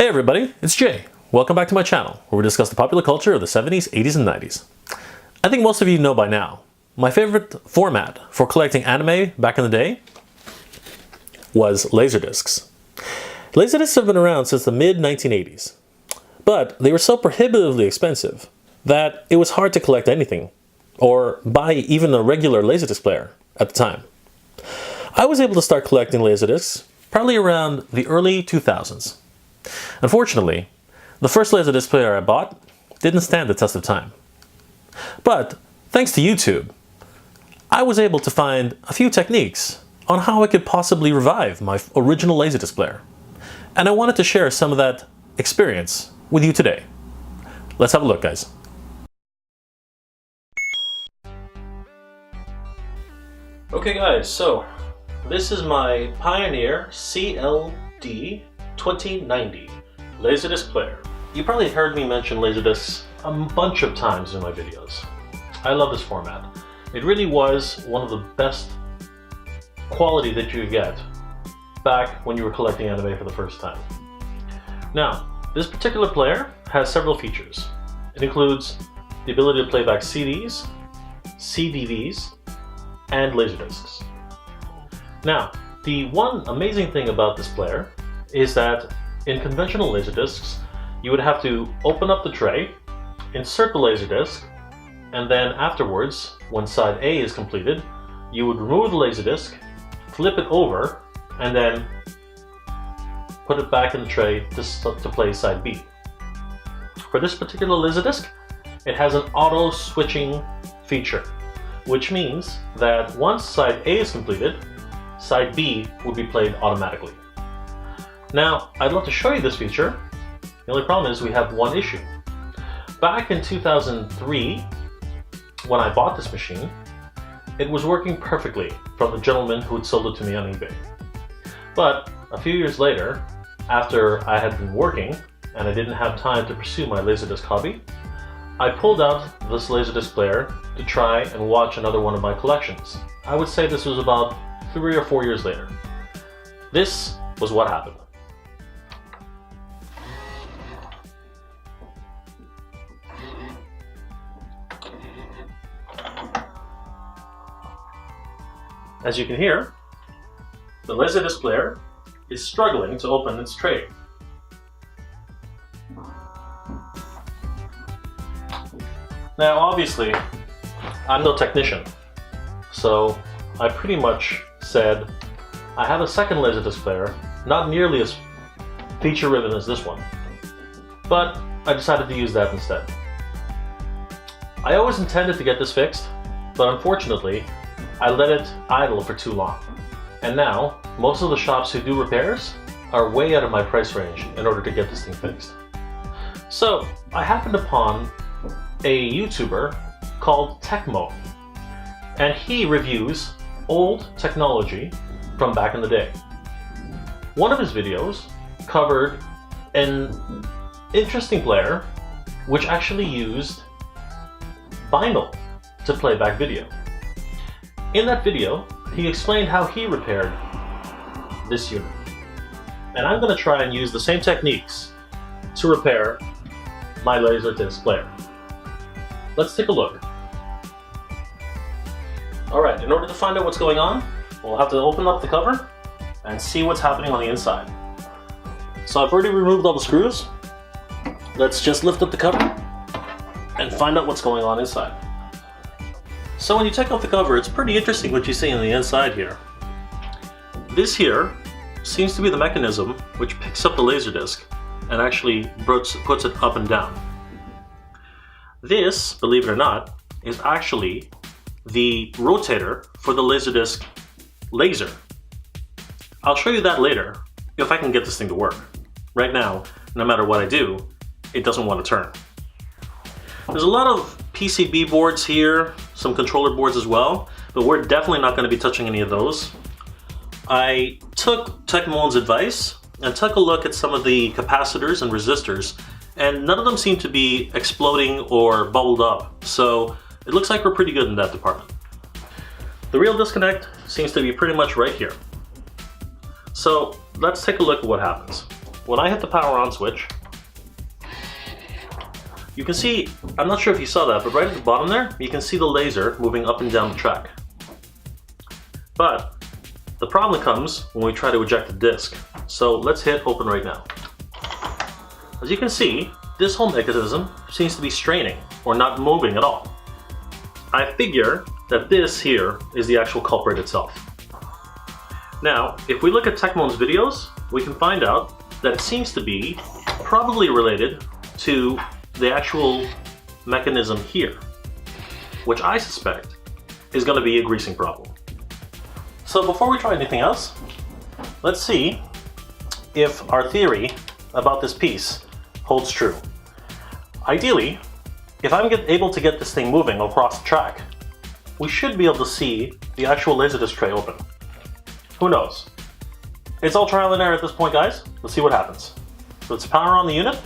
Hey everybody, it's Jay. Welcome back to my channel, where we discuss the popular culture of the 70s, 80s, and 90s. I think most of you know by now, my favorite format for collecting anime back in the day was LaserDiscs. LaserDiscs have been around since the mid-1980s, but they were so prohibitively expensive that it was hard to collect anything, or buy even a regular LaserDisc player at the time. I was able to start collecting LaserDiscs probably around the early 2000s. Unfortunately, the first LaserDisc player I bought didn't stand the test of time. But thanks to YouTube, I was able to find a few techniques on how I could possibly revive my original LaserDisc player. And I wanted to share some of that experience with you today. Let's have a look, guys. Okay guys, so this is my Pioneer CLD-2090 LaserDisc player. You probably heard me mention LaserDiscs a bunch of times in my videos. I love this format. It really was one of the best quality that you could get back when you were collecting anime for the first time. Now, this particular player has several features. It includes the ability to play back CDs, CDVs, and LaserDiscs. Now, the one amazing thing about this player is that in conventional LaserDiscs, you would have to open up the tray, insert the LaserDisc, and then afterwards, when side A is completed, you would remove the LaserDisc, flip it over, and then put it back in the tray to play side B. For this particular LaserDisc, it has an auto switching feature, which means that once side A is completed, side B will be played automatically. Now, I'd love to show you this feature. The only problem is we have one issue. Back in 2003, when I bought this machine, it was working perfectly from the gentleman who had sold it to me on eBay. But a few years later, after I had been working and I didn't have time to pursue my LaserDisc hobby, I pulled out this LaserDisc player to try and watch another one of my collections. I would say this was about 3 or 4 years later. This was what happened. As you can hear, the LaserDisc player is struggling to open its tray. Now obviously, I'm no technician, so I pretty much said, I have a second LaserDisc player, not nearly as feature-ridden as this one, but I decided to use that instead. I always intended to get this fixed, but unfortunately, I let it idle for too long. And now, most of the shops who do repairs are way out of my price range in order to get this thing fixed. So, I happened upon a YouTuber called TechMoan, and he reviews old technology from back in the day. One of his videos covered an interesting player which actually used vinyl to play back video. In that video, he explained how he repaired this unit. And I'm going to try and use the same techniques to repair my LaserDisc player. Let's take a look. Alright, in order to find out what's going on, we'll have to open up the cover and see what's happening on the inside. So I've already removed all the screws. Let's just lift up the cover and find out what's going on inside. So when you take off the cover, it's pretty interesting what you see on the inside here. This here seems to be the mechanism which picks up the LaserDisc and actually puts it up and down. This, believe it or not, is actually the rotator for the LaserDisc laser. I'll show you that later if I can get this thing to work. Right now, no matter what I do, it doesn't want to turn. There's a lot of PCB boards here, some controller boards as well, but we're definitely not going to be touching any of those. I took TechMoan's advice and took a look at some of the capacitors and resistors, and none of them seem to be exploding or bubbled up, so it looks like we're pretty good in that department. The real disconnect seems to be pretty much right here. So let's take a look at what happens. when I hit the power on switch, you can see, I'm not sure if you saw that, but right at the bottom there, you can see the laser moving up and down the track. But the problem comes when we try to eject the disc. So let's hit open right now. As you can see, this whole mechanism seems to be straining or not moving at all. I figure that this here is the actual culprit itself. Now, if we look at TechMoan's videos, we can find out that it seems to be probably related to the actual mechanism here, which I suspect is going to be a greasing problem. So before we try anything else, let's see if our theory about this piece holds true. Ideally, if I'm able to get this thing moving across the track, we should be able to see the actual LaserDisc tray open. Who knows? It's all trial and error at this point, guys. Let's see what happens. So let's power on the unit.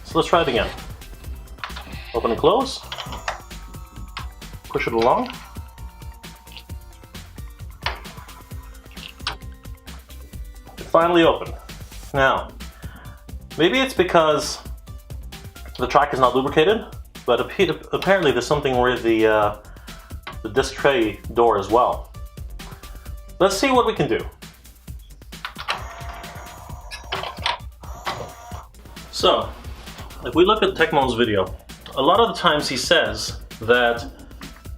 So let's try it again. Open and close. Push it along. It finally opened. Now, maybe it's because the track is not lubricated, but apparently there's something with the disc tray door as well. Let's see what we can do. So, if we look at TechMoan's video, a lot of the times he says that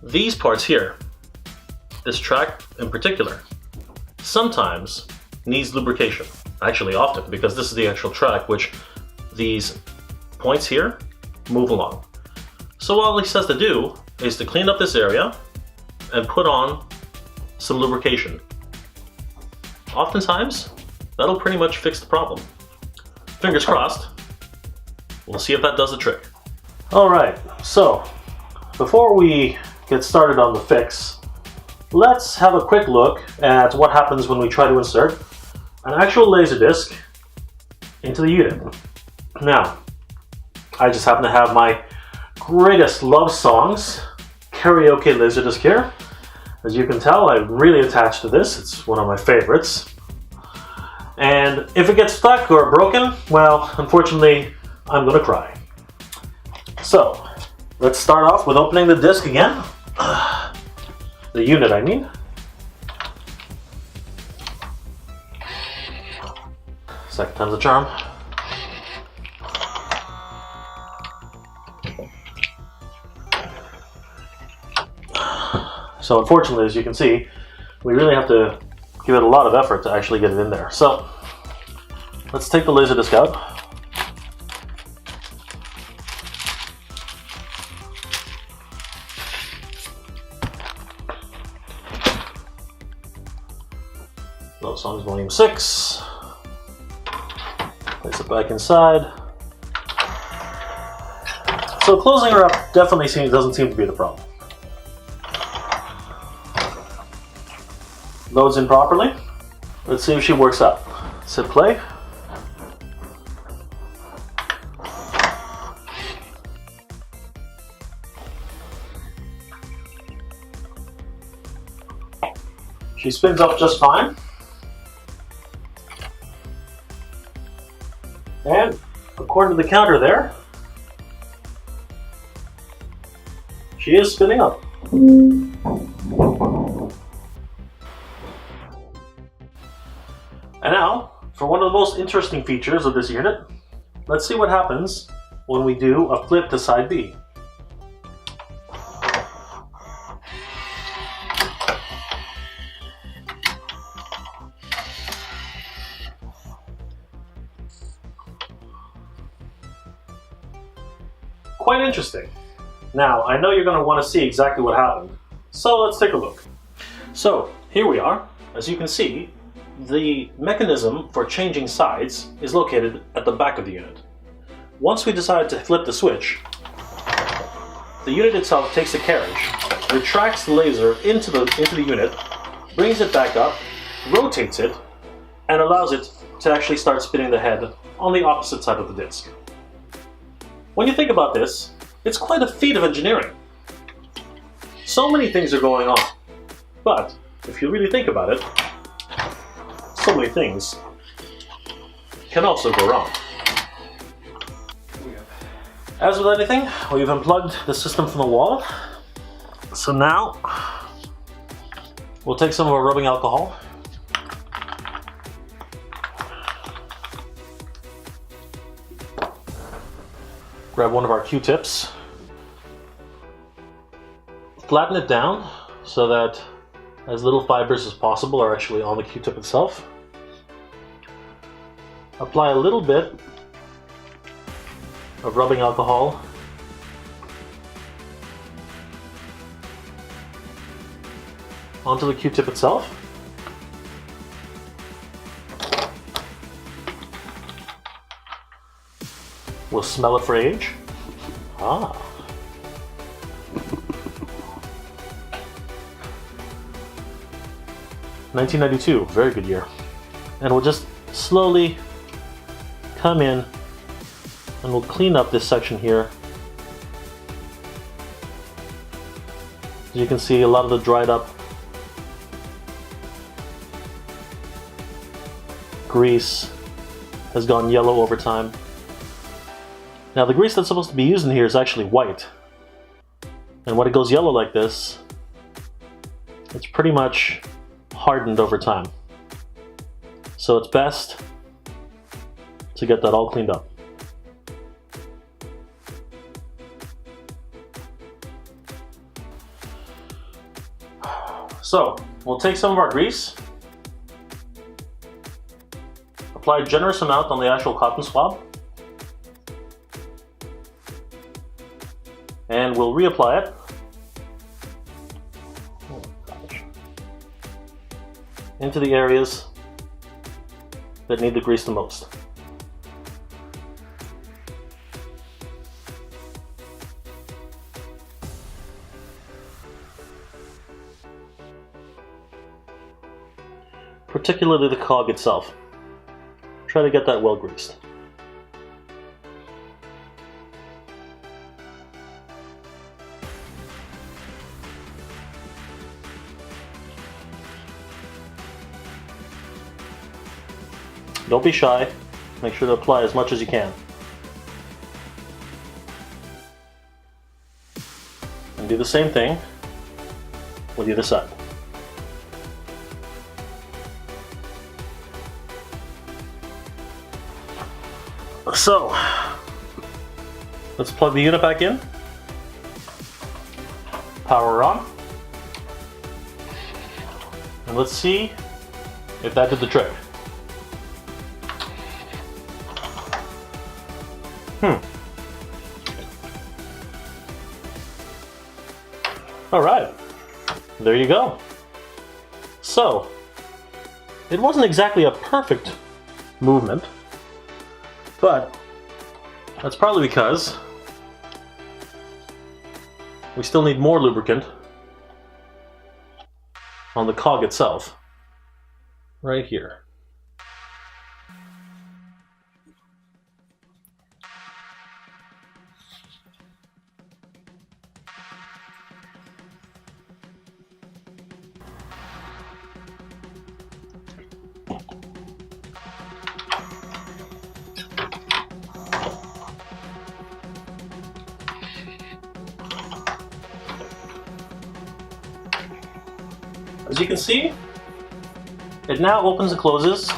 these parts here, this track in particular, sometimes needs lubrication. Actually often, because this is the actual track which these points here move along. So all he says to do is to clean up this area and put on some lubrication. Oftentimes, that'll pretty much fix the problem. Fingers crossed. We'll see if that does the trick. Alright, so before we get started on the fix, let's have a quick look at what happens when we try to insert an actual LaserDisc into the unit. Now, I just happen to have my greatest love songs karaoke LaserDisc here. As you can tell, I'm really attached to this. It's one of my favorites. And if it gets stuck or broken, well, unfortunately, I'm gonna cry. So, let's start off with opening the disc again. The unit, I mean. Second time's a charm. So unfortunately, as you can see, we really have to give it a lot of effort to actually get it in there. So let's take the LaserDisc out. Love Songs Volume 6. Place it back inside. So closing her up definitely doesn't seem to be the problem. Loads in properly. Let's see if she works out. Let's hit play. She spins up just fine. And according to the counter there, she is spinning up. And now, for one of the most interesting features of this unit, let's see what happens when we do a flip to side B. Quite interesting. Now, I know you're going to want to see exactly what happened, so let's take a look. So, here we are. As you can see, the mechanism for changing sides is located at the back of the unit. Once we decide to flip the switch, the unit itself takes the carriage, retracts the laser into the unit, brings it back up, rotates it, and allows it to actually start spinning the head on the opposite side of the disc. When you think about this, it's quite a feat of engineering. So many things are going on, but if you really think about it, so way things can also go wrong. As with anything, we've unplugged the system from the wall. So now, we'll take some of our rubbing alcohol. Grab one of our Q-tips. Flatten it down so that as little fibers as possible are actually on the Q-tip itself. Apply a little bit of rubbing alcohol onto the Q-tip itself. We'll smell it for age. Ah. $1992, very good year. And we'll just slowly come in and we'll clean up this section here. As you can see, a lot of the dried up grease has gone yellow over time. Now the grease that's supposed to be used in here is actually white. And when it goes yellow like this, it's pretty much hardened over time. So it's best to get that all cleaned up. So we'll take some of our grease, apply a generous amount on the actual cotton swab, and we'll reapply it. Oh gosh. Into the areas that need the grease the most. Particularly the cog itself. Try to get that well greased. Don't be shy. Make sure to apply as much as you can. And do the same thing with the other side. So, let's plug the unit back in. Power on. And let's see if that did the trick. Alright, there you go. So, it wasn't exactly a perfect movement, but that's probably because we still need more lubricant on the cog itself, right here. As you can see, it now opens and closes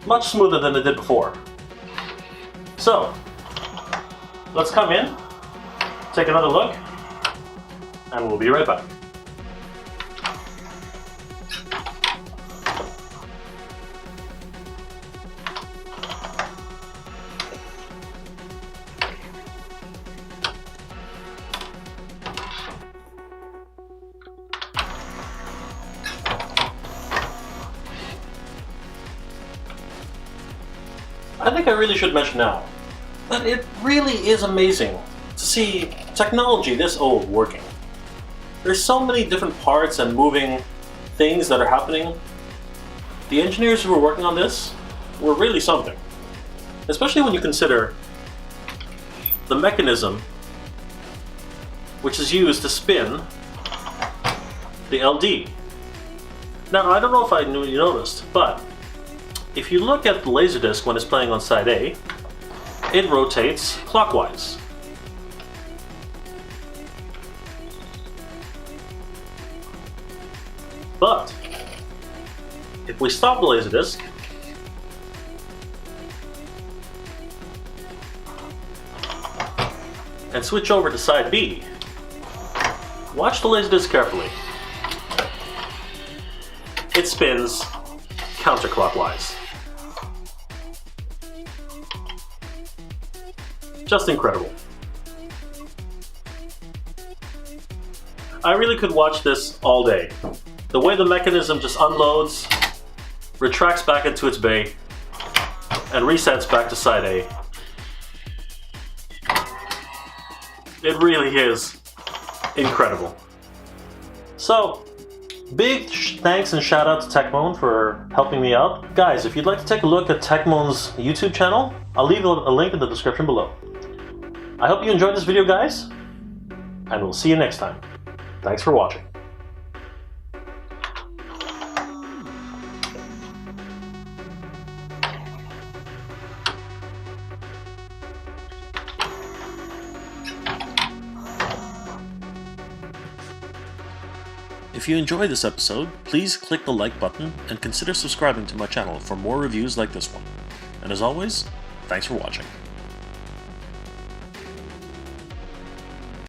much smoother than it did before. So, let's come in, take another look, and we'll be right back. I think I really should mention now that it really is amazing to see technology this old working. There's so many different parts and moving things that are happening. The engineers who were working on this were really something, especially when you consider the mechanism which is used to spin the LD. Now, I don't know if I knew you noticed, but if you look at the LaserDisc when it's playing on side A, it rotates clockwise. But if we stop the LaserDisc and switch over to side B, watch the LaserDisc carefully. It spins counterclockwise. Just incredible. I really could watch this all day. The way the mechanism just unloads, retracts back into its bay, and resets back to side A. It really is incredible. So, big thanks and shout out to TechMoan for helping me out. Guys, if you'd like to take a look at TechMoan's YouTube channel, I'll leave a link in the description below. I hope you enjoyed this video, guys, and we'll see you next time. Thanks for watching. If you enjoyed this episode, please click the like button and consider subscribing to my channel for more reviews like this one. And as always, thanks for watching.